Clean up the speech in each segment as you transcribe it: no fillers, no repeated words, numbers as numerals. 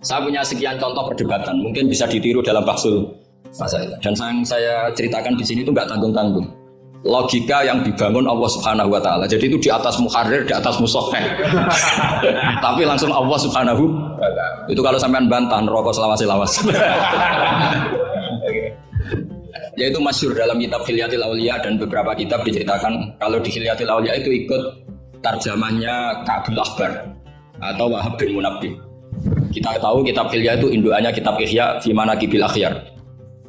Saya punya sekian contoh perdebatan, mungkin bisa ditiru dalam Bahsul Masail. Dan yang saya ceritakan di sini itu nggak tanggung-tanggung. Logika yang dibangun Allah Subhanahu wa taala. Jadi itu di atas muharrir, di atas musofeh. Tapi langsung Allah Subhanahu wa taala. Itu kalau sampean bantah neraka selawas-lawas. Yaitu masyhur dalam kitab Hilyatul Auliya dan beberapa kitab diceritakan kalau di Hilyatul Auliya itu ikut tarjamahnya Ka'bul Akhbar atau Wahab bin Munabbih. Kita tahu kitab Hilya itu indukannya kitab Ihya fi Manaqibil Akhyar.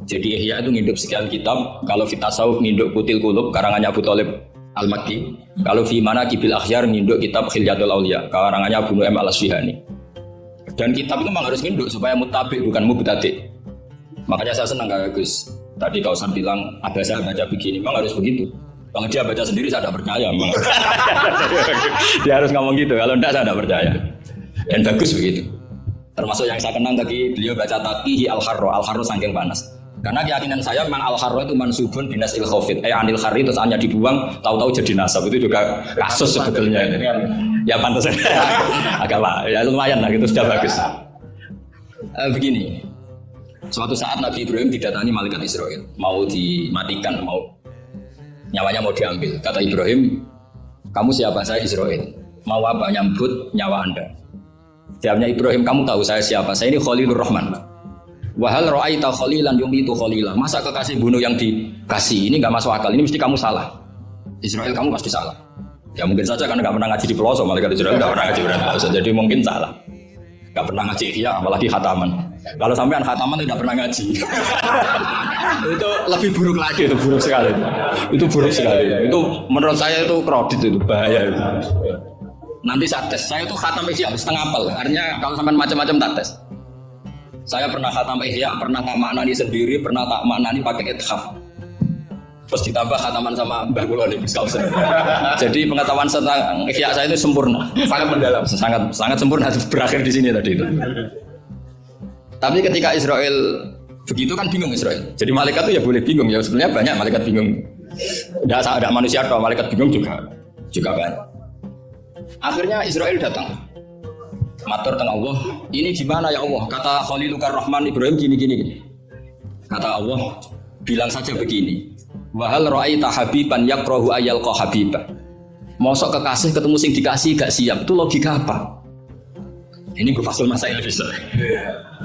Jadi Ihya itu nginduk sekian kitab. Kalau fi tasawuf nginduk Kutil Qulub karangannya Abu Thalib Al-Makki. Kalau fi Manaqibil Akhyar nginduk kitab Hilyatul Auliya karangannya Abu Nu'aim Al-Asfihani. Dan kitab itu memang harus nginduk supaya mutabi bukan mubtadi. Makanya saya senang Kak Gus. Tadi kau San bilang ada saya baca begini, memang harus begitu. Kalau dia baca sendiri saya tidak percaya. Dia harus ngomong gitu. Kalau tidak saya tidak percaya. Dan bagus begitu. Termasuk yang saya kenang tadi beliau baca Taqihi Al-Harro saking panas. Karena keyakinan saya memang Al-Harro itu mansubun binas il-khofid. Anil Harri terus hanya dibuang, tahu-tahu jadi nasab. Itu juga kasus sebetulnya. Ya pantas agak lah. Ya lumayan lah, itu sudah bagus. Begini. Suatu saat Nabi Ibrahim didatangi malaikat Israel, mau dimatikan, nyawanya mau diambil. Kata Ibrahim, kamu siapa? Saya Israel. Mau apa? Nyambut nyawa Anda. Jawabnya Ibrahim, kamu tahu saya siapa? Saya ini Khalilur Rahman. Wahal ra'aita khalilan yumitu khalilah. Masa kekasih bunuh yang dikasih? Ini nggak masuk akal. Ini mesti kamu salah. Israel, kamu pasti salah. Ya mungkin saja karena nggak pernah ngaji di pelosok. Malaikat Israel nggak pernah ngaji di pelosok. Jadi mungkin salah. Nggak pernah ngaji Ihya, apalagi khataman. Kalau sampean khataman tidak pernah ngaji. Itu lebih buruk lagi, itu buruk sekali. Itu buruk sekali. Itu menurut saya itu kredit, itu bahaya itu. Nanti saya tes, saya itu khatam Ihya setengah apal. Artinya kalau sampean macam-macam tak tes. Saya pernah khatam Ihya, pernah tak maknani sendiri, pernah tak maknani pakai ithaf. Terus ditambah khataman sama Mbah Kula nih, jadi pengetahuan tentang Ihya saya itu sempurna, sangat mendalam, sangat sempurna, berakhir di sini tadi itu. Tapi ketika Israel begitu kan bingung Israel. Jadi malaikat itu ya boleh bingung ya, sebenarnya banyak malaikat bingung. Ada manusia atau malaikat bingung juga banyak. Akhirnya Israel datang. Matur teng Allah, ini gimana ya Allah? Kata Khalilukar Rahman Ibrahim gini. Kata Allah, bilang saja begini. Wahal ra'aita habiban yakrahu ayyalqa habibah. Mosok kekasih ketemu sing dikasih gak siap. Itu logika apa? Ini gue Bahsul Masail bisa.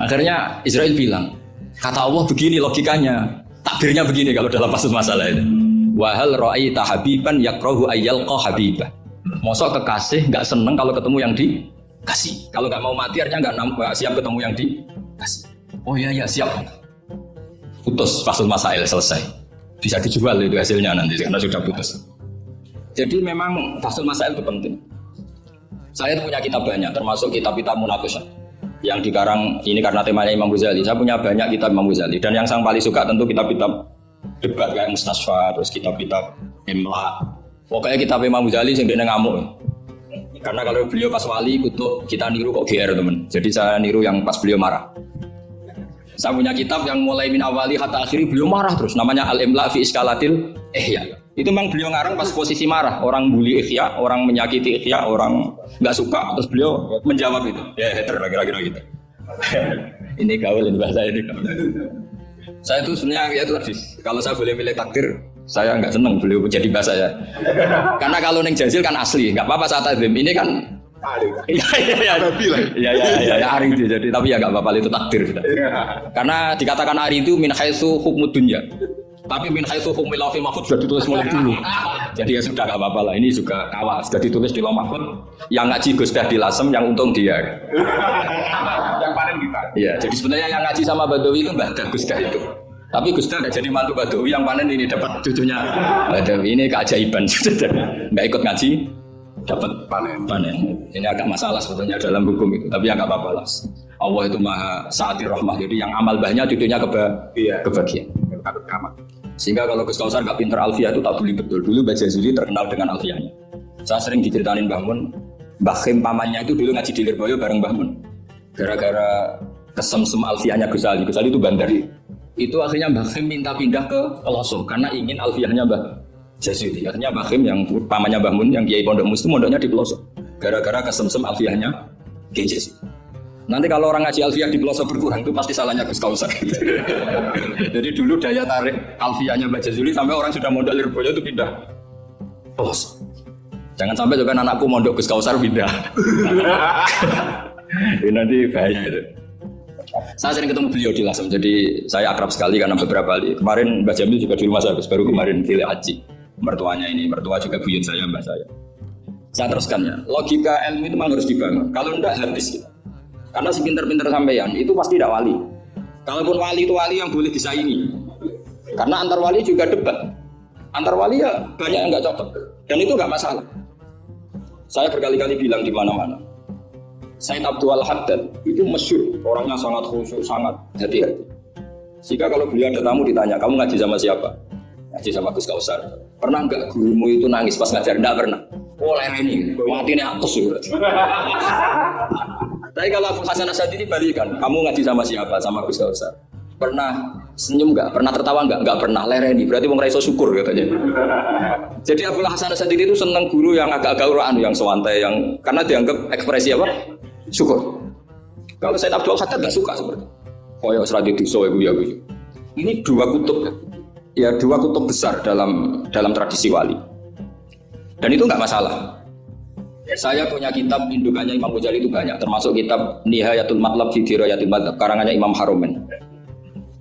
Akhirnya Israel bilang, kata Allah begini logikanya. Takdirnya begini kalau dalam Bahsul Masail itu. Wahal ra'aita habiban yakrahu ayyalqa habibah. Mosok kekasih gak seneng kalau ketemu yang dikasih. Kalau gak mau mati artinya gak siap ketemu yang dikasih. Oh iya siap. Putus Bahsul Masail selesai. Bisa dijual itu hasilnya nanti karena sudah putus. Jadi memang Bahsul Masail itu penting. Saya punya kitab banyak, termasuk kitab-kitab Munaqashah yang dikarang ini karena temanya Imam Ghazali. Saya punya banyak kitab Imam Ghazali dan yang saya paling suka tentu kitab-kitab debat kayak Mustasfa, terus kitab-kitab Imla. Pokoknya kitab Imam Ghazali yang dia ngamuk. Karena kalau beliau pas wali kutub kita niru kok GR teman. Jadi saya niru yang pas beliau marah. Saya punya kitab yang mulai min awali hatta akhiri beliau marah terus, namanya Al-Imla fi Iskalatil Ihya. Itu memang beliau ngarang pas posisi marah, orang bully Ihya, orang menyakiti Ihya, orang nggak suka, terus beliau menjawab itu. Ya hater kira-kira gitu. Ini gaul ini bahasa ini. Saya itu sebenarnya ya itu tadi. Kalau saya boleh milih takdir, saya nggak seneng beliau jadi bahasa ya. Karena kalau neng Jazil kan asli, nggak apa-apa saat azim. Ini kan Iya, ari itu jadi tapi ya enggak apa-apa itu takdir sudah. Karena dikatakan ari itu min haitsu hukmud dunya. Tapi min haitsu hukmil lawhil mahfuz sudah ditulis mulai dulu. Jadi ya sudah enggak apa-apa lah. Ini juga kawal sudah ditulis di Lauh Mahfuz. Yang ngaji Gus Dah di Lasem yang untung dia. Yang panen kita. Iya, jadi sebenarnya yang ngaji sama Badawi itu Mbah Gus Dah itu. Tapi Gus Dah jadi mantu Badawi yang panen ini dapat cucunya. Badawi ini keajaiban. Enggak ikut ngaji dapat panen. Ini agak masalah sebetulnya dalam hukum itu, tapi ya nggak apa-apa lah. Allah itu maha sa'atir rahmah, jadi yang amal banyak cucunya kebagian. Sehingga kalau Gus Kausar nggak pinter alfiah itu tak beli betul. Dulu Mbah Jazuli terkenal dengan alfiahnya. Saya sering diceritain Mbah Mun, Mbah Khim pamannya itu dulu ngaji di Lirboyo bareng Mbah Mun. Gara-gara kesemsem alfiahnya Gus Ali itu bandari. Itu akhirnya Mbah Khim minta pindah ke Pelosok karena ingin alfiahnya Mbah Jazuli. Artinya Mbah Khim yang pamannya Mbah Mun yang Kiai Pondok Mus itu mondoknya di pelosok. Gara-gara kesemsem alfiahnya Kiai Jazuli. Nanti kalau orang ngaji alfiyah di pelosok berkurang itu pasti salahnya Gus Kausar. Jadi dulu daya tarik alfiyahnya Mbak Jazuli sampai orang sudah mondok Lirboyo itu pindah pelosok. Jangan sampai juga anakku mondok Gus Kausar pindah. Ini nanti bahaya itu. Saya sering ketemu beliau di Lasem, jadi saya akrab sekali karena beberapa kali. Kemarin Mbak Jamil juga di rumah saya, baru kemarin pilih haji. Mertuanya ini, mertua juga buyut saya, mbak saya. Saya teruskan ya, logika ilmu itu memang harus dibangun. Kalau enggak habis gitu. Karena sepinter-pinter sampean itu pasti tidak wali. Kalaupun wali itu wali yang boleh disaingi. Karena antar wali juga debat. Antar wali ya banyak yang nggak cocok. Dan itu nggak masalah. Saya berkali-kali bilang di mana-mana. Said Abdul Haddad itu masyhur, orangnya sangat khusyuk, sangat hati-hati. Jika kalau beliau ada tamu ditanya, kamu ngaji sama siapa? Ngaji sama Gus Kausar. Pernah nggak gurumu itu nangis pas ngajar? Nggak pernah. Oh ini, matinya atus ya. Tapi kalau Abu Hasan Asy'adili balikan, kamu ngaji sama siapa? Sama Gus Kausar. Pernah senyum nggak? Pernah tertawa nggak? Nggak pernah. Lereni, berarti mau ngeraiso syukur katanya. Jadi Abu Hasan Asy'adili itu seneng guru yang agak-agak uraan, yang sewantai, yang karena dianggap ekspresi apa? Syukur. Kalau Said Abdul Haddad nggak suka seperti itu. Oh ya, seradi dosa ya. Ini dua kutub, ya dua kutub besar dalam tradisi wali. Dan itu nggak masalah. Saya punya kitab indukannya Imam Ghazali itu banyak, termasuk kitab Nihayatul Matlab fi Dirayatil Madhab karangannya Imam Haromen.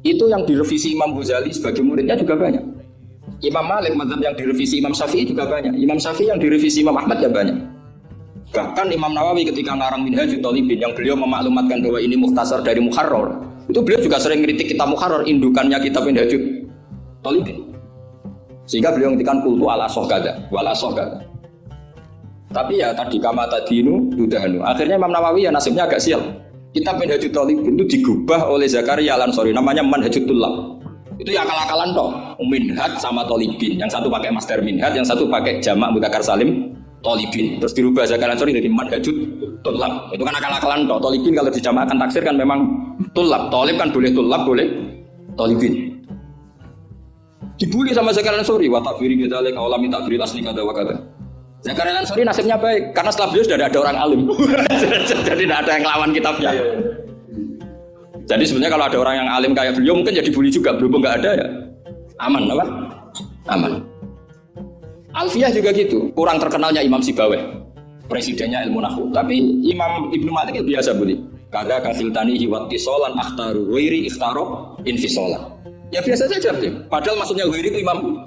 Itu yang direvisi Imam Ghazali sebagai muridnya juga banyak. Imam Malik madhab yang direvisi Imam Syafi'i juga banyak. Imam Syafi'i yang direvisi Imam Ahmad ya banyak. Bahkan Imam Nawawi ketika ngarang Minhajul Talibin yang beliau memaklumatkan bahwa ini mukhtasar dari Muharrar, itu beliau juga sering kritik kitab Muharrar, indukannya kitab Minhajul Talibin. Sehingga beliau ngendikan kultu ala sohkada, wala sohkada. Tapi ya tadi kama tadinu dudahanu. Akhirnya Imam Nawawi ya nasibnya agak sial. Kitab Minhajul Talibin itu digubah oleh Zakaria Al-Ansori, namanya Manhajut Tullab. Itu ya akal-akalan toh. Minhaj sama Talibin, yang satu pakai master Minhaj, yang satu pakai jamak mudzakkar salim Talibin. Terus dirubah Zakaria Al-Ansori dari Manhajut Tullab. Itu kan akal-akalan toh. Talibin kalau dijamakkan taksir kan memang Tullab. Talib kan boleh Tullab, boleh Talibin. Dibully sama Zakaria Al-Ansori, wa tabiri bidzalika wa lam tabiri asli kada wa kada. Zakaria Al-Ansori nasibnya baik karena setelah beliau sudah ada orang alim. Jadi tidak ada yang ngelawan kitabnya. Jadi sebenarnya kalau ada orang yang alim kayak beliau mungkin jadi bully juga, berhubung nggak ada ya aman apa? Aman. Alfiyah juga gitu, kurang terkenalnya Imam Sibaweh, presidennya ilmu nahwu. Tapi Imam Ibnu Malik itu biasa bully. Kada kasiltani hiwati solan akhtaru wiri ikhtaro infisolan. Ya biasa saja beliau. Padahal maksudnya wiri itu Imam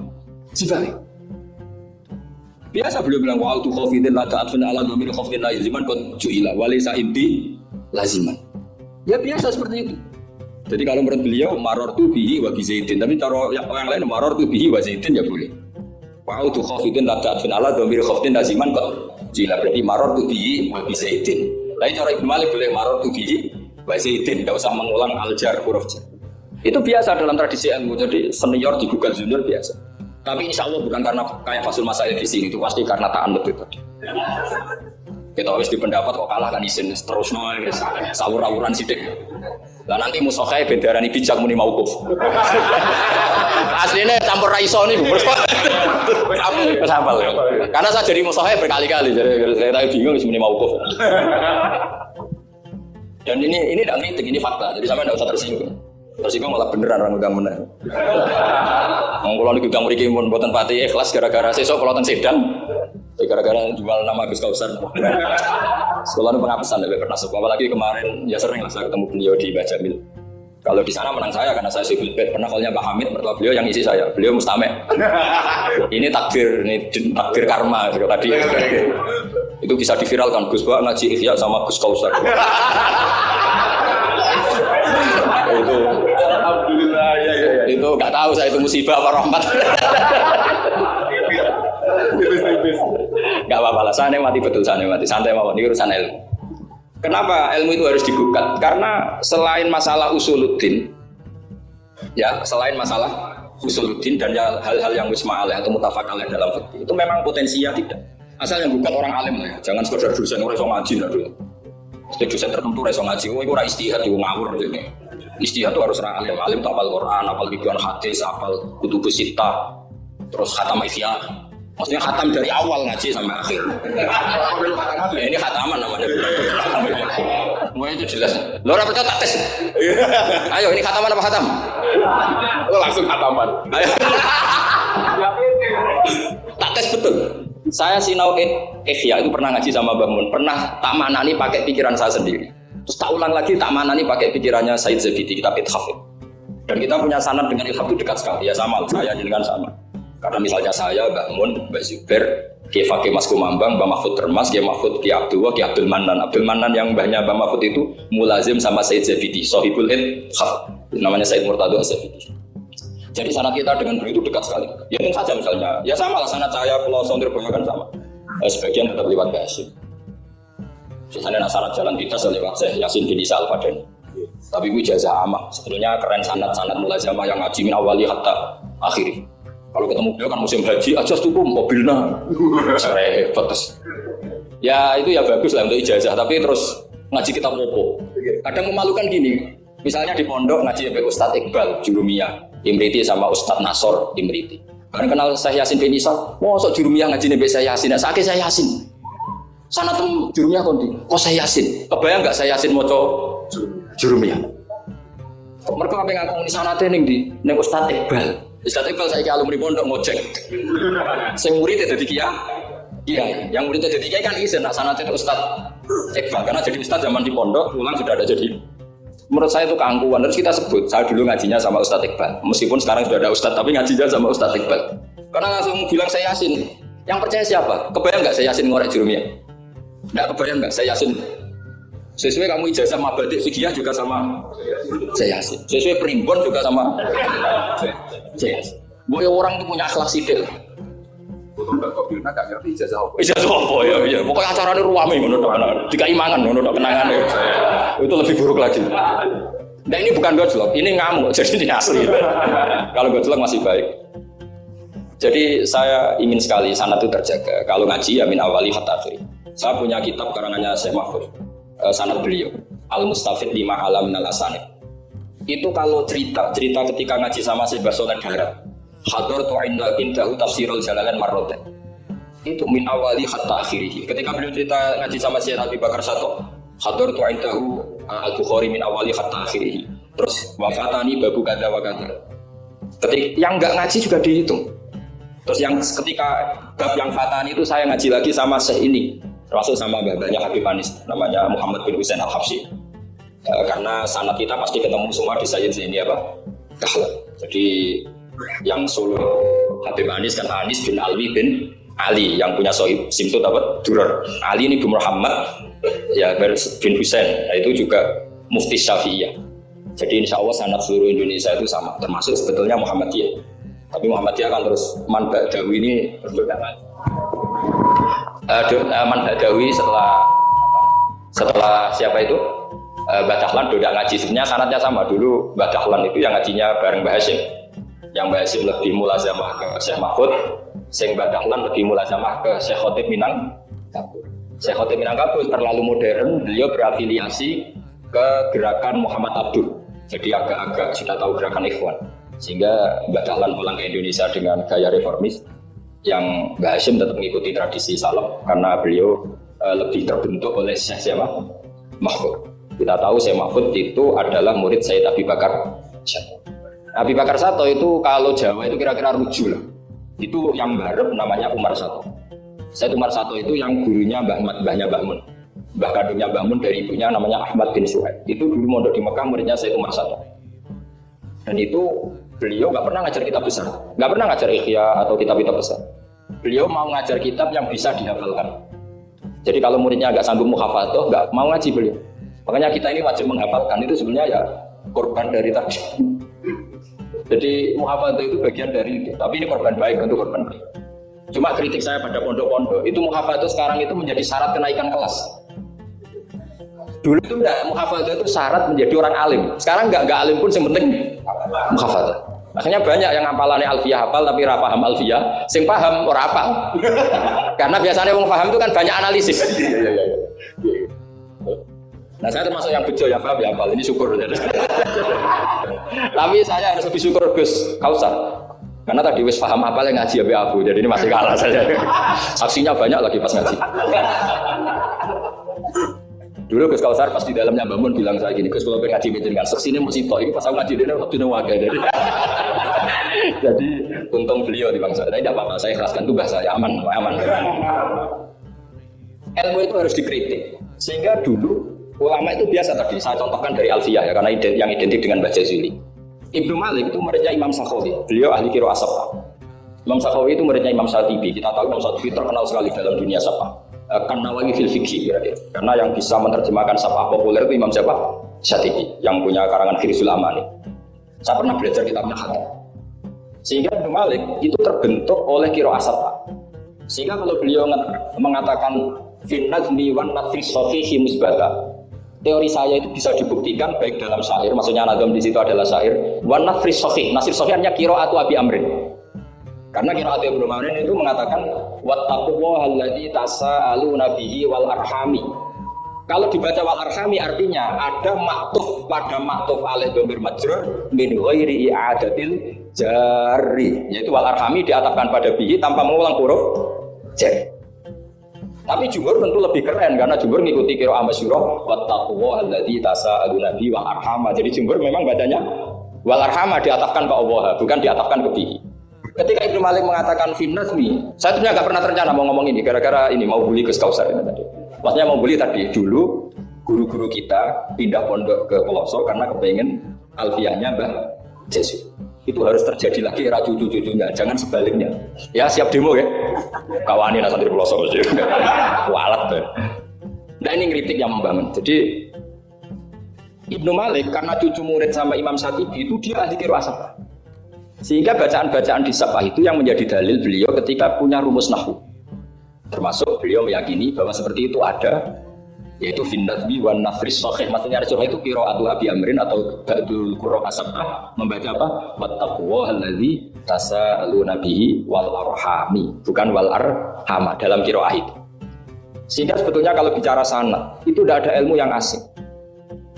Sibaweh. Biasa beliau bilang wa tu khafidin la ta'atfin ala dhamir khafidin la yaziman qad ju'ila wa laysa inti laziman. Ya biasa seperti itu. Jadi kalau menurut beliau marartu bihi wa bi zaidin, tapi cara yang lain marartu bihi wa zaidin ya boleh. Wa tu khafidin la ta'atfin ala dhamir khafidin laziman qad ju'ila, berarti marartu bihi wa bi zaidin. Lain cara Ibnu Malik boleh marartu bihi wa zaidin, enggak usah mengulang al-jar huruf jar. Itu biasa dalam tradisi ilmu. Jadi senior digugat junior biasa. Tapi insya Allah bukan karena kayak Fasul Masail di sini, itu pasti karena ta'anut itu tadi. Kita harus di pendapat kok kalah kan isin terus guys, sawur-awuran sidik. Lah nanti musuhnya bendarani bijak muni mauquf. Aslinya campur raiso nih, wis hafal ya. Karena saya jadi musuhnya berkali-kali, jadi saya bingung muni mauquf. Dan ini tidak kritik, ini fakta. Jadi sampai tidak usah tersinggung. Tersinggung malah beneran orang ugang menang. Kalau di gudang mriki pun mboten pati ikhlas gara-gara sesuk kalau teng Sedang. Gara-gara jual nama Gus Kausar. Sekolah itu pengapesan lebih pernah sekolah. Apalagi kemarin ya sering lah saya ketemu beliau di Mbah Jamil. Kalau di sana menang saya karena saya sibuk bed. Pernah callnya Pak Hamid, mertua beliau yang isi saya. Beliau mustamek. Ini takdir karma tadi. Itu bisa diviralkan Gus Pak ngaji Ihya sama Gus Kausar. Itu alhamdulillah ya. Itu nggak tahu saya itu musibah apa rahmat. Nggak apa-apa lah, saya mati betul, saya mati santai mawon, ini urusan ilmu. Kenapa ilmu itu harus digugat? Karena selain masalah usuluddin, ya selain masalah usuluddin dan ya, hal-hal yang wisma alaih atau mutafaq alaih dalam fikih itu memang potensinya tidak. Asal yang gugat orang alim lah, ya. Jangan sekedar dosen orang iso ngaji lah dulu. Setiap dosen tertentu iso ngaji, itu ora istihad, itu ngawur gitu. Istihad itu harus orang alim, alim itu hafal Quran, hafal ribuan hadis, hafal kutubus sittah, terus khatam ihya. Maksudnya khatam dari awal ngaji sampai akhir. Ini khataman namanya. Wah itu jelas. Lo orang percaya tak tes. Ayo ini khataman apa khatam? Lo langsung khataman. Tak tes betul. Saya sinau Ikhya itu pernah ngaji sama Mbah Mun. Pernah tak maknani pakai pikiran saya sendiri. Terus tak ulang lagi tak maknani pakai pikirannya Said Zabidi kitab Ithaf. Dan kita punya sanad dengan Ithaf itu dekat sekali. Ya sama, saya dengan sama. Karena misalnya saya, Mbah Mun, Mbah Zubair, Kiai Fakih Mas Kumambang, Mbah Mahfud Termas, Kiai Mahfud, Kiai Abdullah, Kiai Abdul Manan. Abdul Manan yang mbahnya Mbah Mahfud itu mulazim sama Said Zabidi, Sohibul Ithaf. Namanya Said Murtado Az-Zabidi. Jadi sanad kita dengan beliau itu dekat sekali. Ya tentu saja misalnya, ya sama lah sanad saya, Pulau Sondirboyo kan sama. Sebagian tetap lewat Basim. Misalnya sanad jalan kita lewat Syekh Yasin bin Isa Al-Fadani. Tapi itu ijazah amah. Sebetulnya keren sanad-sanad mulazamah yang ngaji min awali hatta akhiri. Kalau ketemu beliau kan musim haji, aja tuku mobilnya, repot terus. Ya itu ya bagus lah untuk ijazah, tapi terus ngaji kitab opo. Kadang memalukan gini, misalnya di pondok ngaji sampai Ustadz Iqbal Jurumiyah, Imriti sama Ustadz Nasor Imriti. Karena kenal saya Yasin bin Isa, sok Jurumiyah ngaji sampai saya Yasin, sakit saya Yasin. Sana tuh Jurumiyah kondi, kok saya Yasin? Kebayang nggak saya Yasin mau Jurumiyah? Mereka apa yang ngaku di sana tening di Ustadz Iqbal. Ustadz Iqbal saya alumni pondok ngojek. Sing murid jadi kiai. Iya, yang murid jadi kiai kan izin nak sanad itu Ustadz Iqbal karena jadi ustadz zaman di pondok pulang sudah ada jadi. Menurut saya itu keangkuhan. Terus kita sebut, saya dulu ngajinya sama Ustadz Iqbal. Meskipun sekarang sudah ada ustadz tapi ngajinya sama Ustadz Iqbal. Karena langsung bilang saya Yasin. Yang percaya siapa? Kebayang nggak saya Yasin ngorek Jurumiyah? Nggak kebayang nggak saya Yasin? Sesuai kamu ijazah mabadik fikih juga sama saya Yasin. Sesuai primbon juga sama saya Yasin. Boy orang itu punya akhlak sidil. Mbak Kobilna gak ngerti ijazah apa. Ijazah apa ya? Iya. Pokoknya acaranya ruame menurut kenangan. Dikai mangan menurut kenangan. Itu lebih buruk lagi. Nah ini bukan gojlok, ini ngamuk. Jadi ini asli. Kalau gojlok masih baik. Jadi saya ingin sekali sanad itu terjaga. Kalau ngaji ya min awali hatta akhiri. Saya punya kitab karangannya Syekh Mahfud. Sanad beliau Al-Mustafid 5 Alam minal Asanid. Itu kalau cerita ketika ngaji sama Syekh Basoleh Darat hadartu indahu tafsirul jalalain marratan. Itu min awali hatta akhirih. Ketika beliau cerita ngaji sama Syekh Abi Bakar Sato hadartu indahu Al-Bukhari min awali hatta akhirih. Terus wafatani babu kadza wa kadza. Ketika yang enggak ngaji juga dihitung. Terus yang ketika bab yang fatani itu saya ngaji lagi sama Syekh ini. Termasuk sama babanya Habib Anis, namanya Muhammad bin Husain Al-Habsyi. Karena sanad kita pasti ketemu semua di Sayyid ini apa? Dahlan. Jadi yang solo Habib Anis kan Anis bin Alwi bin Ali yang punya sohib simtut apa? Durar. Ali ini bin Muhammad ya bin Husain. Nah, itu juga Mufti Syafi'iyah. Jadi insya Allah sanad seluruh Indonesia itu sama, termasuk sebetulnya Muhammadiyah. Tapi Muhammadiyah kan terus Man Ba'dawi ini berbeda. Man Ba'dawi setelah siapa itu? Mbah Dahlan dodak ngaji. Sebenarnya sanadnya sama dulu. Mbah Dahlan itu yang ngajinya bareng Mbah Hasyim. Yang Mbah Hasyim lebih mulazamah ke Syekh Mahfud, Syekh Mbah Dahlan lebih mulazamah ke Syekh Khotib Minangkabau. Syekh Khotib Minangkabau terlalu modern, beliau berafiliasi ke gerakan Muhammad Abdul. Jadi agak-agak sudah tahu gerakan Ikhwan. Sehingga Mbah Dahlan pulang ke Indonesia dengan gaya reformis. Yang Mbah Hasyim tetap mengikuti tradisi salaf karena beliau lebih terbentuk oleh Syekh siapa? Mahfud. Kita tahu Syekh Mahfud itu adalah murid Sayyid Abi Bakar Sato. Abi Bakar Sato itu kalau Jawa itu kira-kira rujuk lah. Itu yang barep namanya Umar Sato. Sayyid Umar Sato itu yang gurunya mbahnya Mbah Mun. Mbah kandungnya Mbah Mun dari ibunya namanya Ahmad bin Suhaib. Itu dulu mondok di Mekah muridnya Sayyid Umar Sato. Dan itu beliau nggak pernah ngajar kitab besar, nggak pernah ngajar Ikhya atau kitab-kitab besar. Beliau mau ngajar kitab yang bisa dihafalkan. Jadi kalau muridnya agak sanggup muhafadzah, nggak mau ngaji beliau. Makanya kita ini wajib menghafalkan, itu sebenarnya ya korban dari tadi. Jadi muhafadzah itu bagian dari itu. Tapi ini korban baik untuk korban baik. Cuma kritik saya pada pondok-pondok itu muhafadzah sekarang itu menjadi syarat kenaikan kelas. Dulu itu enggak, muhafadzah itu syarat menjadi orang alim. Sekarang enggak alim pun yang penting muhafadzah. Makanya banyak yang ngapalannya alfiyah hafal tapi ora paham alfiyah, sing paham ora hafal. Karena biasanya wong paham itu kan banyak analisis. Nah saya termasuk yang bejo ya paham ya hafal, ini syukur. Tapi saya harus lebih syukur Gus Kausar. Karena tadi wis paham apa yang ngaji ya aku, jadi ini masih kalah saja. Saksinya banyak lagi pas ngaji. Dulu Gus Kausar pas di dalamnya bangun bilang saya gini, Gus kalau ngaji dengan saksi ini mesti toh, ini pas aku ngaji dia waktu itu wagai jadi. Jadi untung beliau di bangsa, tapi tidak apa-apa, saya ikhlaskan tugas saya aman. Ilmu itu harus dikritik, sehingga dulu ulama itu biasa tadi saya contohkan dari Alfiyah ya, karena yang identik dengan Mbah Jazuli. Ibnu Malik itu muridnya Imam Sakhawi, beliau ahli qiraah Sab'ah. Imam Sakhawi itu muridnya Imam Syatibi. Kita tahu Imam Syatibi terkenal sekali dalam dunia Sab'ah. Kan Nawawi fil fikih karena yang bisa menerjemahkan Sab'ah populer itu Imam siapa? Syatibi, yang punya karangan Firisul Amani. Saya pernah belajar kitabnya Khatam. Sehingga Ibnu Malik itu terbentuk oleh qiraah Sab'ah. Sehingga kalau beliau mengatakan fin nazmi wan nafi sahihi musbata, teori saya itu bisa dibuktikan baik dalam syair, maksudnya nadam di situ adalah syair, wan nafri sahih, nasir sahihnya qiraatu Abi Amrin. Karena qiraat Ibnu Amrin itu mengatakan wattaqullaha allazi tasaaluna bihi wal arhami. Kalau dibaca wal arhami artinya ada maktuf pada maktuf alif dhamir majrur min ghairi i'adatil jari, yaitu wal arhami diatapkan pada bihi tanpa mengulang huruf jar. Tapi jumhur tentu lebih keren karena jumhur ngikuti qiraah masyhurah wattaqullaha allazi tasaaluna bihi wal arhama. Jadi jumhur memang bacanya wal arhama diatafkan ke Allah, bukan diatafkan ke bihi. Ketika Ibnu Malik mengatakan fin nazmi, saya sebenarnya enggak pernah terencana mau ngomong ini gara-gara ini mau bully Gus Kausar ini tadi. Maksudnya mau bully tadi dulu guru-guru kita pindah pondok ke pelosok karena kepengen alfiyahnya Mbah Jazuli. Itu harus terjadi lagi era cucu-cucunya, jangan sebaliknya. Ya siap demo ya. Kawani nak santri pelosok mesti. Walat tuh. Nah ini kritik yang membangun. Jadi Ibnu Malik karena cucu murid sama Imam Syatibi itu dia ahli qiraah Sab'ah. Sehingga bacaan-bacaan di Sab'ah itu yang menjadi dalil beliau ketika punya rumus nahwu. Termasuk beliau meyakini bahwa seperti itu ada, yaitu fin nazmi wan nafri sahih. Maksudnya Rasulullah itu qiraatu Abi Amrin atau ba'dul qiraah Sab'ah membaca apa? Wattaqullaha allazi tasaaluna bihi wal arhami, bukan wal arhama dalam qiraah itu. Sehingga sebetulnya kalau bicara sanad itu tidak ada ilmu yang asing.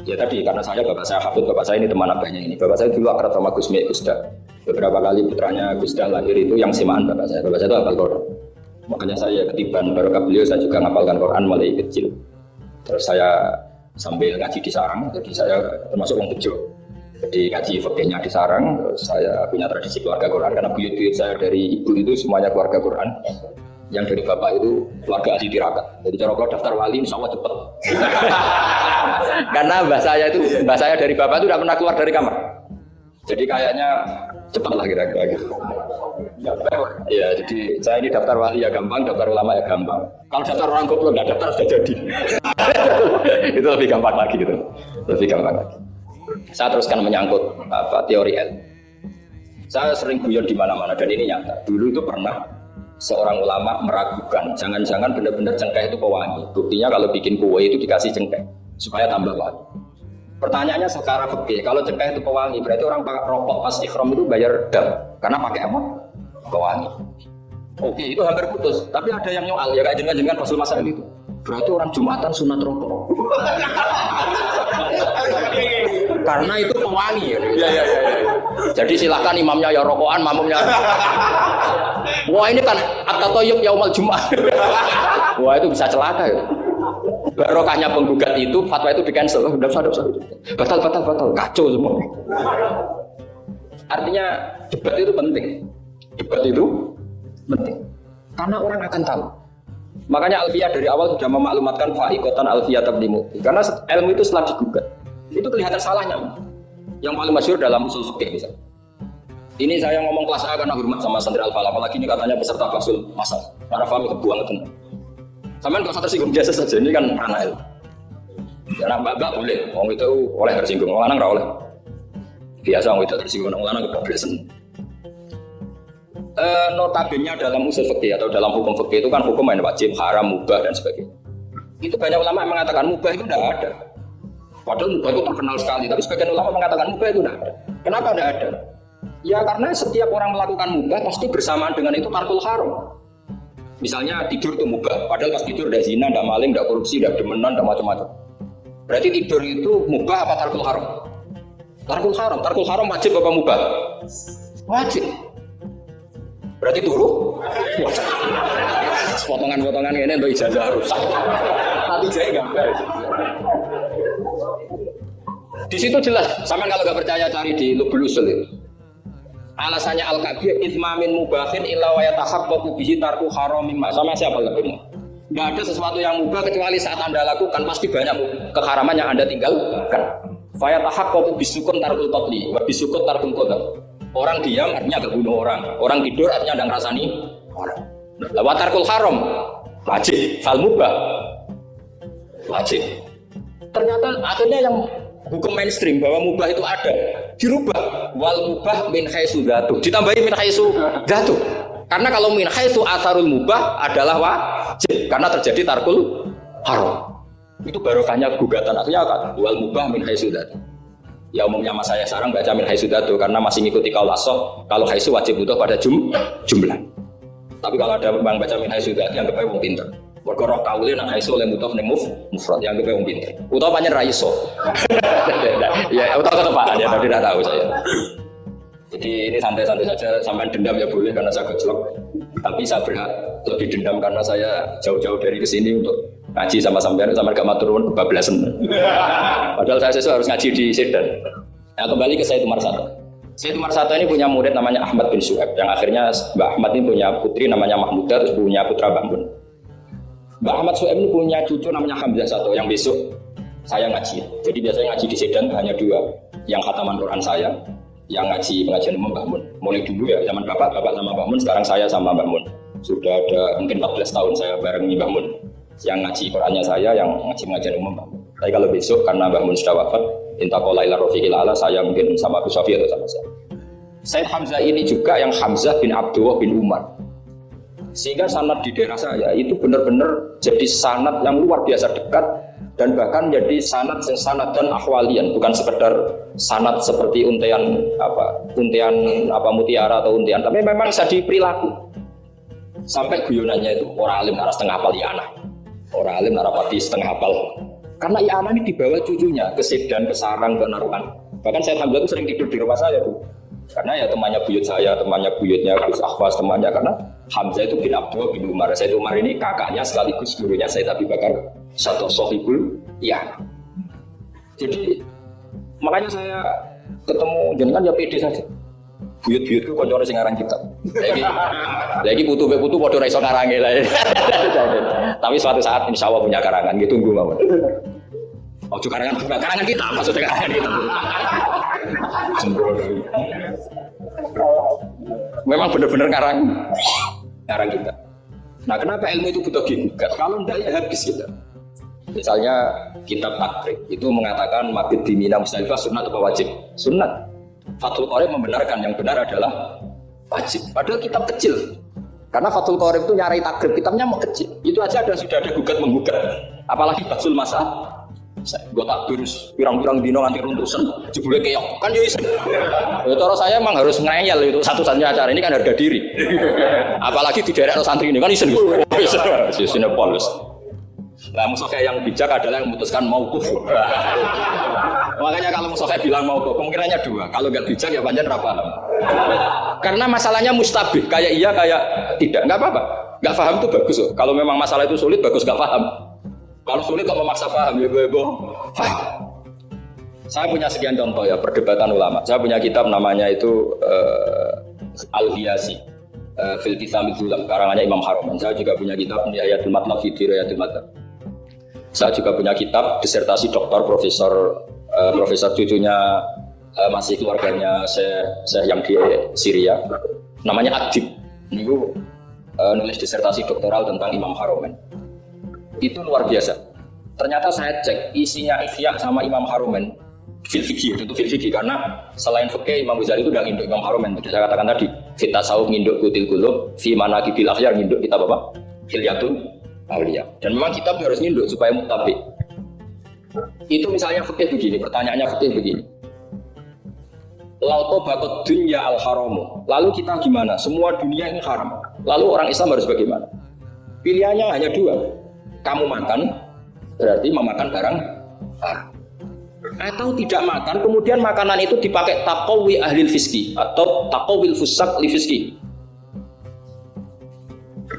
Ya tadi karena bapak saya hafid, bapak saya ini teman abahnya ini. Bapak saya dulu akrab sama Gus Mi Gusda. Beberapa kali putranya Gusda lahir itu yang simaan bapak saya. Bapak saya itu hafal Quran. Makanya saya ketiban barokah beliau saya juga ngapalkan Quran mulai kecil. Terus saya sambil ngaji di sarang, jadi saya termasuk orang bejo. Jadi ngaji fikihnya di sarang, terus saya punya tradisi keluarga Quran karena buyut-buyut saya dari ibu itu semuanya keluarga Quran. Yang dari bapak itu keluarga ahli tirakat. Jadi cara kalau daftar wali insya Allah cepet. Karena mbah saya dari bapak itu tidak pernah keluar dari kamar. Jadi kayaknya cepet lah kira-kira gitu. Ya, jadi saya ini daftar wali ya gampang, daftar ulama ya gampang. Kalau daftar orang goblok nggak daftar sudah jadi. Itu lebih gampang lagi gitu. Lebih gampang lagi. Saya teruskan menyangkut teori L. Saya sering guyon di mana-mana dan ini nyata. Dulu itu pernah seorang ulama meragukan, jangan-jangan benar-benar cengkeh itu pewangi. Buktinya kalau bikin kue itu dikasih cengkeh supaya tambah wangi. Pertanyaannya secara fikih, kalau cengkeh itu pewangi, berarti orang rokok pas ikhram itu bayar dam karena pakai apa? Pewangi. Oke, itu hampir putus. Tapi ada yang nyoal, ya kayak jenengan pasul masalah itu. Berarti orang Jumatan sunat rokok. Karena itu pewangi. Ya. Jadi silakan imamnya ya rokokan, makmumnya. Wah ini kan at-tatayyub yaumal Jumat. Wah itu bisa celaka ya. Barokahnya penggugat itu, fatwa itu di-cancel. Enggak usah. Batal. Kacau semua. Artinya debat itu penting. Debat itu penting. Karena orang akan tahu. Makanya Alfiyah dari awal sudah memaklumatkan fa'iqatan Alfiyah tablimu. Karena ilmu itu setelah digugat. Itu kelihatan salahnya. Yang paling masyhur dalam usul fikih misalnya. Ini saya ngomong kelas A karena hormat sama santri Al-Falah, apalagi ini katanya peserta fasul masal. Karena paham kebuang itu. Sampean enggak usah tersinggung biasa saja, ini kan ranah ilmu. Ya mbak boleh, orang itu oleh tersinggung, orang lanang ora oleh. Biasa orang itu tersinggung, orang lanang kebablasan. Notabene dalam usul fikih atau dalam hukum fikih itu kan hukum yang wajib, haram, mubah dan sebagainya. Itu banyak ulama yang mengatakan mubah itu tidak ada. Padahal mubah itu terkenal sekali, tapi sebagian ulama mengatakan mubah itu tidak ada. Kenapa tidak ada? Ya karena setiap orang melakukan mubah pasti bersamaan dengan itu tarkul haram. Misalnya tidur itu mubah, padahal pas tidur tidak zina, tidak maling, tidak korupsi, tidak demenan, tidak macam-macam. Berarti tidur itu mubah apa tarkul haram? Tarkul haram wajib apa mubah? Wajib. Berarti turu. Potongan-potongan ini untuk ijazah rusak. Tapi jadi gambar. Di situ jelas. Sama kalau nggak percaya cari di Lubul Usul itu. Alasannya Al-Kabir ithmamin mubahin illa wa yatahaqqaqu bihi tarku haramin ma. Sama siapa lebihnya? Nggak ada sesuatu yang mubah kecuali saat Anda lakukan pasti banyak keharaman yang Anda tinggalkan. Fa yatahaqqaqu bisukun tarkul qatli wa bisukun tarkul qadar. Orang diam artinya gak bunuh orang. Orang tidur artinya ada ngerasani orang. Wa tarkul haram wajib, fal mubah wajib. Ternyata akhirnya yang hukum mainstream bahwa mubah itu ada dirubah wal mubah min haitsu dzatu, ditambahi min haitsu dzatu. Karena kalau min haitsu atharul mubah adalah wajib karena terjadi tarkul haram. Itu barokahnya gugatan akhirnya kan wal mubah min haitsu dzatu. Ya umumnya mas saya sekarang baca min haitsu dzatu karena masih ngikuti kaul asah kalau haitsu wajib butuh pada jumlah. Tapi kalau ada bang baca min haitsu dzatu yang kepe wong pinter. Mergo roh kaule nang iso oleh mutaf ning mufrad yang kepe wong pinter. Utawa pancen ra iso. Ya utawa ketepaan ya tapi tidak tahu saya. Jadi ini santai-santai saja sampai dendam ya boleh karena saya gejlok. Tapi saya berhak lebih dendam karena saya jauh-jauh dari kesini untuk ngaji sama sampean gak matur nuwun kebablasan. Padahal saya sesuk harus ngaji di Sedan. Nah, kembali ke Said Umar Sato. Said Umar Sato ini punya murid namanya Ahmad bin Syuaib yang akhirnya Mbak Ahmad ini punya putri namanya Mahmudah terus punya putra Mbak Mun. Mbak Ahmad Syuaib ini punya cucu namanya Hamzah Sato yang besok saya ngaji. Jadi biasanya ngaji di Sedan hanya dua, yang khataman Quran saya, yang ngaji pengajian umum Mbak Mun. Mulai dulu ya zaman bapak sama Mbak Mun, sekarang saya sama Mbak Mun. Sudah ada mungkin 14 tahun saya barengi Mbak Mun. Yang ngaji Qurannya saya, yang ngaji pengajian umum Mbak Mun. Tapi kalau besok karena Mbak Mun sudah wafat, intaqala ila rafiqil a'la, saya mungkin sama Abu Syafi atau sama saya. Said Hamzah ini juga yang Hamzah bin Abdullah bin Umar. Sehingga sanad di daerah saya itu benar-benar jadi sanad yang luar biasa dekat dan bahkan jadi sanad dan ahwalian, bukan sekedar sanad seperti untian mutiara atau untian, tapi memang jadi perilaku. Sampai guyonannya itu orang alim nara setengah hafal I'anah. Orang alim nara pati setengah hafal. Karena I'anah ini dibawa cucunya ke Sedan, ke Sarang, ke Narukan. Bahkan saya Hamzah itu sering tidur di rumah saya tuh. Karena ya temannya buyut saya, temannya buyutnya Gus Akhwas, temannya karena Hamzah itu bin Abdullah bin Umar. Said Umar ini kakaknya sekaligus gurunya Said Abi Bakar satu sohibul ya. Jadi makanya saya ketemu jenengan ya pede saja. Buyut-buyutku koncone sing aran kitab. Lagi putu-putu padha ra iso ngarange lah. Tapi suatu saat insyaallah punya karangan, gitu tunggu mawon. Ojo karangan kita, maksudnya karangan kita. Memang benar-benar ngarang kita. Nah, kenapa ilmu itu butuh digugat? Kalau enggak ya habis kita. Misalnya kitab Takrib itu mengatakan mabit di Mina Musdalifah sunat atau wajib? Sunat. Fathul Qorib membenarkan yang benar adalah wajib. Padahal kitab kecil. Karena Fathul Qorib itu nyari takrib, kitabnya mau kecil. Itu aja sudah ada gugat menggugat. Apalagi Basul Masa. Gue tak terus pirang-pirang dino nganti runtusan, jebule keok. Kan ya isen. Ya cara saya emang harus ngeyel itu satu-satunya acara ini kan harga diri. Apalagi di daerah santri ini kan isen. Isine polos. Nah, musuh kayak yang bijak adalah yang memutuskan mauquf. Makanya kalau musuh kayak bilang mauquf, kemungkinannya dua. Kalau nggak bijak ya panjang ra paham. Karena masalahnya mustabih, kayak iya kayak tidak. Nggak apa-apa. Nggak paham itu bagus. Kalau memang masalah itu sulit, bagus nggak paham. Kalau sulit kok memaksa paham ya gue paham. Saya punya sekian contoh ya perdebatan ulama. Saya punya kitab namanya itu Al-Hiyasi fil Kisamil Zulam, karangannya Imam Haroman. Saya juga punya kitab Nihayatul Matlab fi Dirayatul Matlab. Saya juga punya kitab disertasi doktor profesor cucunya masih keluarganya saya yang di Syria. Namanya Adib. Ini nulis disertasi doktoral tentang Imam Haroman. Itu luar biasa. Ternyata saya cek isinya Ihya sama Imam Haromen fil fikih, tentu fil fikih karena selain fikih Imam Ghazali itu udah nginduk Imam Haromen. Jadi saya katakan tadi, fit tasawuf nginduk Kutil Qulub, fi manaqibil akhyar nginduk kitab apa? Hilyatul Auliya. Dan memang kitab harus nginduk supaya mutabik. Itu misalnya fikih begini, pertanyaannya fikih begini. Lauto bakut dunya al haramu. Lalu kita gimana? Semua dunia ini haram. Lalu orang Islam harus bagaimana? Pilihannya hanya dua. Kamu makan, berarti memakan barang haram. Atau tidak makan, kemudian makanan itu dipakai taqawi ahlil fiski atau taqawil fusak li fiski.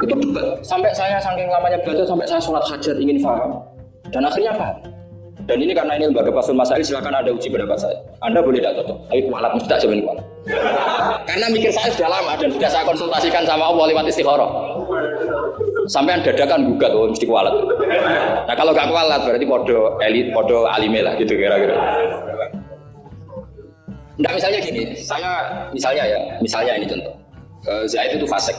Itu debat. Sampai saya saking lamanya belajar sampai saya sholat hajat ingin paham. Dan akhirnya paham. Dan ini karena ini lembaga Fathul Masail, silakan Anda uji pendapat saya. Anda boleh tidak cocok, tapi kualat mesti tak jamin kualat. Karena mikir saya sudah lama dan sudah saya konsultasikan sama Allah lewat istikharah. Sampai dadakan gugat, oh mesti kualat. Nah kalau gak kualat berarti podo elit, podo alime lah gitu kira-kira. Nggak misalnya gini, misalnya ini contoh. Zaid itu fasik.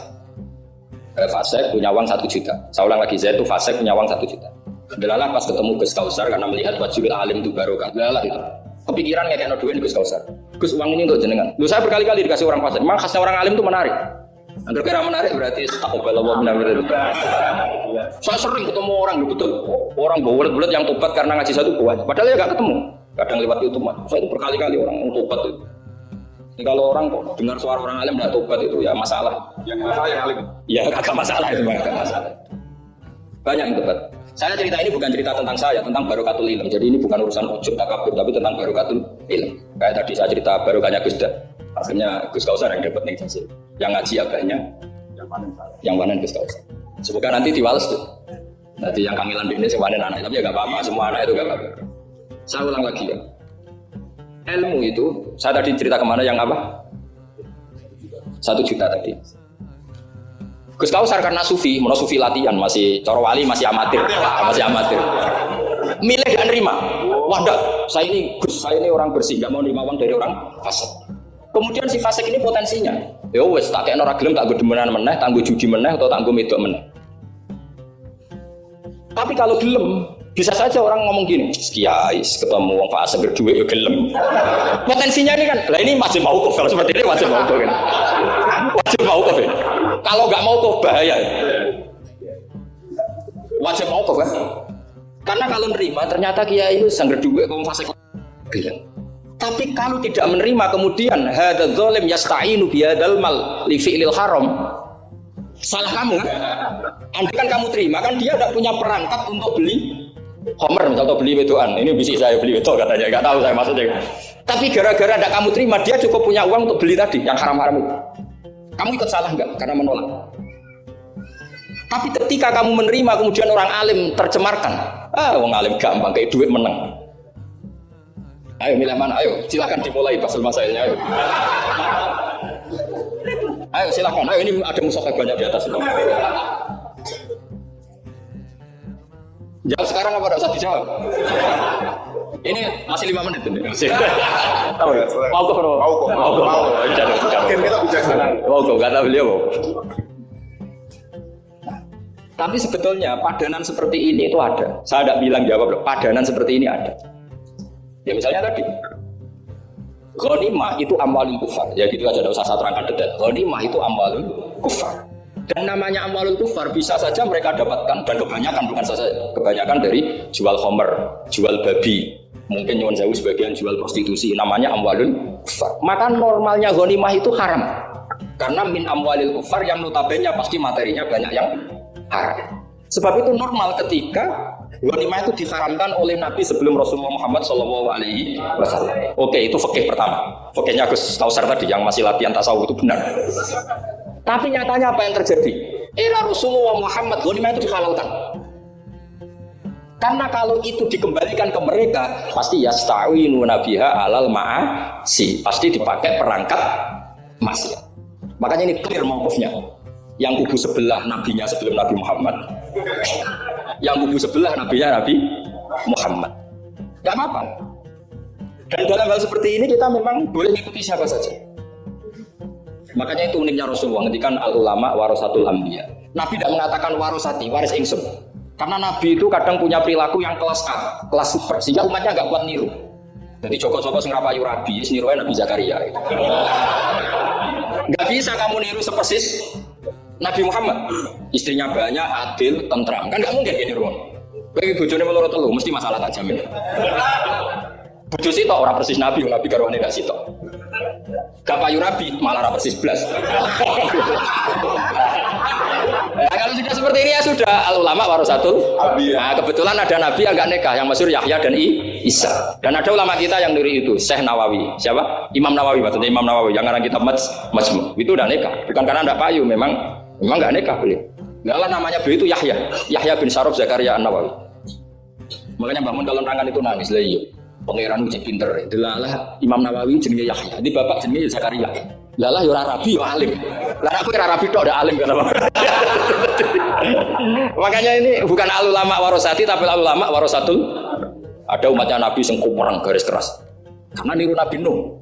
Fasik punya uang 1 juta. Saya ulang lagi, Zaid itu fasik punya uang 1 juta. Delalah pas ketemu Gus Kausar karena melihat wajibul alim itu barokah. Delalah itu. Kepikiran ngekekno duit Gus Kausar. Gus uang ini untuk jenengan. Lu saya berkali-kali dikasih orang fasik. Memang khasnya orang alim itu menarik. Agar kira menarik berarti takobalawa minamir itu. Saya sering ketemu orang betul. Orang bulat-bulat yang tobat karena ngaji satu banyak. Padahal ya gak ketemu. Kadang lewat YouTube mah. Saya itu berkali-kali orang yang tobat itu. Jadi kalau orang kok dengar suara orang alim tidak tobat itu ya masalah. Yang masalah yang alim. Ya agak masalah itu, agak masalah. Banyak yang tobat. Saya cerita ini bukan cerita tentang saya, tentang barokatul ilm. Jadi ini bukan urusan ujub takabur, tapi tentang barokatul ilm. Kayak tadi saya cerita barokahnya Gus Dah. Akhirnya Gus Kausar yang dapat nih hasil. Yang ngaji abahnya, yang wanen Gus Kausar. Semoga nanti diwales tuh. Nanti yang kangilan di ini sewanen anak, tapi ya gak apa-apa, semua anak itu gak apa-apa. Saya ulang lagi ya. Ilmu itu, saya tadi cerita kemana yang apa? 1 juta tadi. Gus Kausar karena sufi, sufi latihan, masih coro wali, masih amatir. Milih dan nerima. Wah enggak, saya ini orang bersih, gak mau nerima uang dari orang fasik. Kemudian si fasik ini potensinya. Ya wes, tak kayak orang gelem, tak gue demenan meneh, tak gue judi meneh, atau tak gue medok meneh. Tapi kalau gelem, bisa saja orang ngomong gini, kiai ketemu wong fasik berdua ya gelem. Potensinya ini kan, lah ini masih mau kok, kalau seperti ini masih mau kok kan. Wajib mau kok. Kalau nggak mau kok bahaya. Wajib mau kok kan. Karena kalau nerima ternyata kiai itu sang berdua wong fasik bilang. Tapi kalau tidak menerima kemudian hadzal zalim yasta'inu bihadzal mal li fi'lil haram. Salah kamu kan? Andai kan kamu terima kan dia tidak punya perangkat untuk beli Homer misalnya beli wedoan, ini bisa saya beli wedok katanya, nggak tahu saya maksudnya. Tapi gara-gara tidak kamu terima, dia cukup punya uang untuk beli tadi yang haram-haram itu. Kamu ikut salah nggak? Karena menolak. Tapi ketika kamu menerima, kemudian orang alim tercemarkan, orang alim gampang kayak duit menang. Ayo milih mana? Ayo silakan dimulai Fathul Masailnya. Ayo silakan. Ayo ini ada mushaf banyak di atas. Jawab sekarang apa tidak usah dijawab? Ini masih 5 menit ini. Tahu ya? Mau kok? Mau kok? Kata beliau. Tapi sebetulnya padanan seperti ini itu ada. Saya tidak bilang jawab, padanan seperti ini ada. Ya misalnya tadi, ghanimah itu amwalul kufar. Ya gitu aja, tidak usah saya terangkan detail. Ghanimah itu amwalul kufar. Dan namanya amwalul kufar bisa saja mereka dapatkan, dan kebanyakan bukan saja kebanyakan dari jual homer, jual babi, mungkin nyuwun sewu sebagian jual prostitusi, namanya amwalul kufar. Maka normalnya ghanimah itu haram. Karena min amwalil kufar yang notabene pasti materinya banyak yang haram. Sebab itu normal ketika ghanimah itu diharamkan oleh Nabi sebelum Rasulullah Muhammad SAW. Oke, itu fikih pertama. Fikihnya Gus Kausar tadi yang masih latihan tasawuf itu benar. Tapi nyatanya apa yang terjadi? Era Rasulullah Muhammad ghanimah itu dihalalkan. Karena kalau itu dikembalikan ke mereka, pasti yasta'inu nabiha alal ma'asi. Pasti dipakai perangkat maksiat. Makanya ini clear mauqifnya. Yang kubu sebelah nabinya sebelum Nabi Muhammad, yang kubu sebelah nabinya Nabi Muhammad. Gak apa-apa. Dan dalam hal seperti ini kita memang boleh mengikuti siapa saja. Makanya itu uniknya Rasulullah ngendikan al ulama warasatul anbiya. Nabi tidak mengatakan warasati, waris ingsun. Karena Nabi itu kadang punya perilaku yang kelas A, kelas super, sehingga umatnya gak kuat niru. Jadi Joko-Joko sing rapayu rabi, nirunya Nabi Zakaria. Gak bisa kamu niru sepersis Nabi Muhammad, istrinya banyak, adil, tentram, kan nggak mungkin gini ruang. Bagi bojone meloro telu, mesti masalah tak jamin. Bojo sitok orang persis Nabi garwane gak sitok. Gak payu rabi, malah ora persis blas. Nah, kalau sudah seperti ini ya sudah al ulama warasatul. Nah, kebetulan ada Nabi yang gak nikah, yang masyhur Yahya dan Isa. Dan ada ulama kita yang dari itu, Syekh Nawawi. Siapa? Imam Nawawi, maksudnya Imam Nawawi yang ngarang kitab Majmu'. Itu udah nikah, bukan karena ndak payu, memang nggak nikah beliau. Lah namanya beliau itu Yahya. Yahya bin Syaraf Zakaria An-Nawawi. Makanya bangun kalau tangan itu nangis lah iya. Pangeran cek pinter. Delalah Imam Nawawi jenenge Yahya. Di bapak jenenge Zakaria. Lalah yo ora rabi yo alim. Lah aku ora rabi tok ndak alim kenapa? Makanya ini bukan ulama warosati tapi ulama warosatul. Ada umatnya Nabi sing kumereng garis keras. Karena niru Nabi Nuh.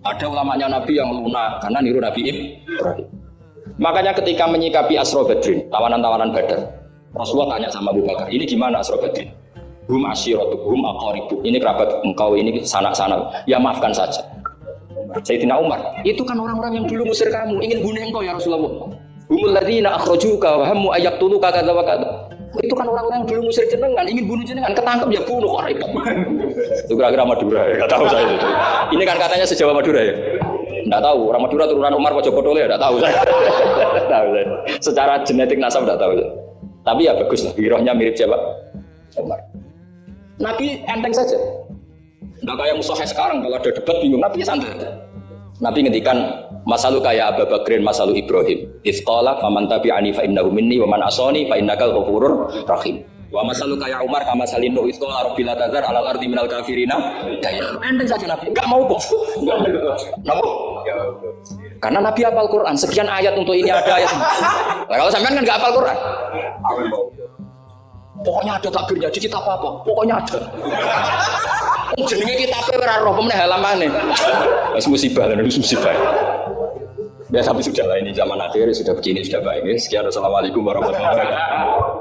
Ada ulamanya Nabi yang lunak karena niru Nabi Ibrahim. Makanya ketika menyikapi Asra Badrin, tawanan-tawanan Badar, Rasulullah tanya sama Abu Bakar, ini gimana Asra Badrin? Hum asyiratu, hum aqaribu. Ini kerabat engkau, ini sanak-sanak. Ya maafkan saja. Sayyidina Umar, itu kan orang-orang yang dulu musir kamu, ingin bunuh engkau ya Rasulullah. Humul ladzina akhrajuka wa hammu ayaktuluka kadza wa kadza. Itu kan orang-orang yang dulu musir jenengan, ingin bunuh jenengan, ketangkep ya bunuh kok repot. Itu kira-kira Madura ya, enggak tahu saya itu. Ini kan katanya sejawa Madura ya. Enggak tahu, orang Madura turunan Umar apa Jogotole enggak tahu saya. Enggak tahu saya. Secara genetik nasab enggak tahu saya. Tapi ya bagus lah, girohnya mirip siapa? Umar. Nabi enteng saja. Enggak kayak musuhnya sekarang kalau ada debat bingung, Nabi santai. Nabi ngendikan masalu kaya Abu Bakrin masalu Ibrahim. Ifqala faman tabi'ani fa innahu minni wa man asani fa innaka ghafurur rahim. Wa masalu kaya Umar kama salinu ifqala rabbil tazar alal ardi minal kafirina daya. Enteng saja Nabi. Enggak mau kok. Kenapa? Karena Nabi hafal Quran, sekian ayat untuk ini ada ayat. Nah, kalau sampean kan enggak hafal Quran. Pokoknya ada takbirnya di kitab apa? Pokoknya ada. Jenenge kitabe ora roh pemene halamane. Wis musibah lan musibah. Ya sampai sudah lah ini zaman akhir sudah begini sudah baik. Sekian assalamualaikum warahmatullahi wabarakatuh.